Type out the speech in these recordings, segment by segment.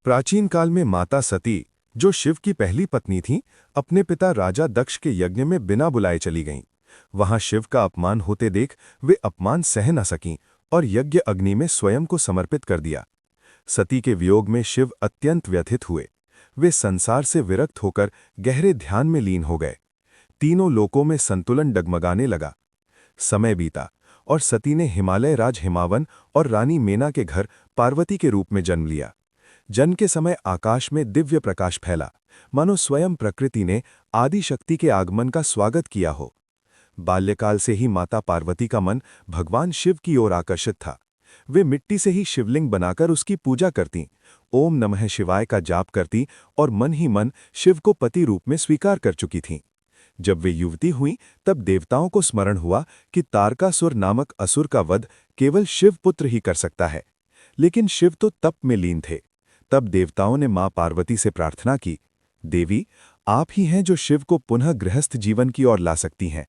प्राचीन काल में माता सती, जो शिव की पहली पत्नी थीं, अपने पिता राजा दक्ष के यज्ञ में बिना बुलाए चली गईं। वहां शिव का अपमान होते देख वे अपमान सह न सकीं और यज्ञ अग्नि में स्वयं को समर्पित कर दिया। सती के वियोग में शिव अत्यंत व्यथित हुए। वे संसार से विरक्त होकर गहरे ध्यान में लीन हो गए। तीनों लोकों में संतुलन डगमगाने लगा। समय बीता और सती ने हिमालय राज हिमावन और रानी मेना के घर पार्वती के रूप में जन्म लिया। जन्म के समय आकाश में दिव्य प्रकाश फैला, मानो स्वयं प्रकृति ने आदि शक्ति के आगमन का स्वागत किया हो। बाल्यकाल से ही माता पार्वती का मन भगवान शिव की ओर आकर्षित था। वे मिट्टी से ही शिवलिंग बनाकर उसकी पूजा करतीं, ओम नमः शिवाय का जाप करतीं और मन ही मन शिव को पति रूप में स्वीकार कर चुकी थीं। जब वे युवती हुईं, तब देवताओं को स्मरण हुआ कि तारकासुर नामक असुर का वध केवल शिव पुत्र ही कर सकता है। लेकिन शिव तो तप में लीन थे। तब देवताओं ने मां पार्वती से प्रार्थना की, देवी, आप ही हैं जो शिव को पुनः गृहस्थ जीवन की ओर ला सकती हैं।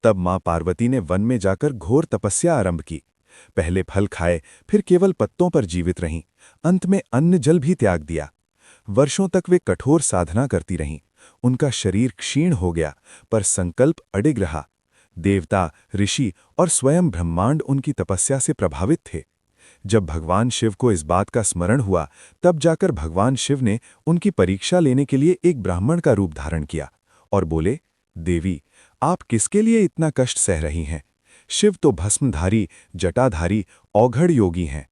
तब मां पार्वती ने वन में जाकर घोर तपस्या आरंभ की। पहले फल खाए, फिर केवल पत्तों पर जीवित रहीं, अंत में अन्न जल भी त्याग दिया। वर्षों तक वे कठोर साधना करती रहीं। उनका शरीर क्षीण हो गया, पर संकल्प अडिग रहा। देवता, ऋषि और स्वयं ब्रह्मांड उनकी तपस्या से प्रभावित थे। जब भगवान शिव को इस बात का स्मरण हुआ, तब जाकर भगवान शिव ने उनकी परीक्षा लेने के लिए एक ब्राह्मण का रूप धारण किया और बोले, देवी, आप किसके लिए इतना कष्ट सह रही हैं? शिव तो भस्मधारी, जटाधारी, औघड़ योगी हैं।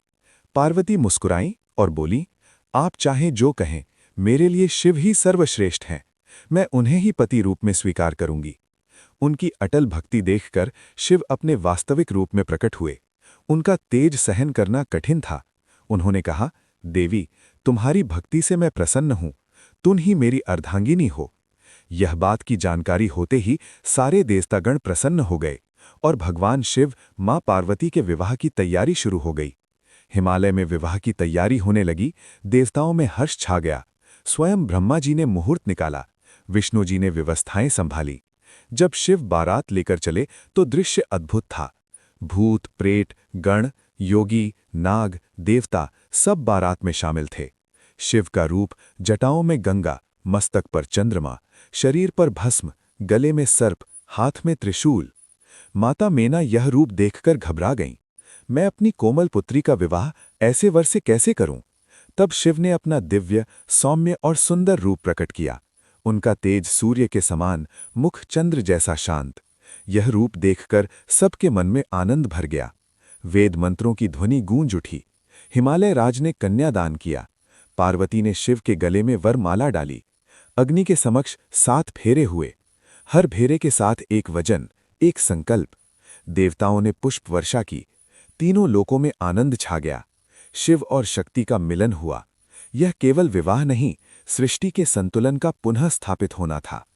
पार्वती मुस्कुराईं और बोली, आप चाहें जो कहें, मेरे लिए शिव ही सर्वश्रेष्ठ हैं। मैं उन्हें ही पति रूप में स्वीकार करूंगी। उनकी अटल भक्ति देखकर शिव अपने वास्तविक रूप में प्रकट हुए। उनका तेज सहन करना कठिन था। उन्होंने कहा, देवी, तुम्हारी भक्ति से मैं प्रसन्न हूं। तुम ही मेरी अर्धांगिनी हो। यह बात की जानकारी होते ही सारे देवतागण प्रसन्न हो गए और भगवान शिव मां पार्वती के विवाह की तैयारी शुरू हो गई। हिमालय में विवाह की तैयारी होने लगी। देवताओं में हर्ष छा गया। स्वयं ब्रह्मा जी ने मुहूर्त निकाला, विष्णु जी ने व्यवस्थाएं संभाली। जब शिव बारात लेकर चले तो दृश्य अद्भुत था। भूत, प्रेत, गण, योगी, नाग, देवता सब बारात में शामिल थे। शिव का रूप जटाओं में गंगा, मस्तक पर चंद्रमा, शरीर पर भस्म, गले में सर्प, हाथ में त्रिशूल। माता मेना यह रूप देखकर घबरा गईं। मैं अपनी कोमल पुत्री का विवाह ऐसे वर से कैसे करूं? तब शिव ने अपना दिव्य, सौम्य और सुंदर रूप प्रकट किया। उनका तेज सूर्य के समान, मुख चंद्र जैसा शांत। यह रूप देखकर सबके मन में आनंद भर गया। वेद मंत्रों की ध्वनि गूंज उठी। हिमालय राज ने कन्यादान किया। पार्वती ने शिव के गले में वरमाला डाली। अग्नि के समक्ष 7 फेरे हुए। हर फेरे के साथ एक वचन, एक संकल्प। देवताओं ने पुष्प वर्षा की। तीनों लोकों में आनंद छा गया। शिव और शक्ति का मिलन हुआ। यह केवल विवाह नहीं, सृष्टि के संतुलन का पुनः स्थापित होना था।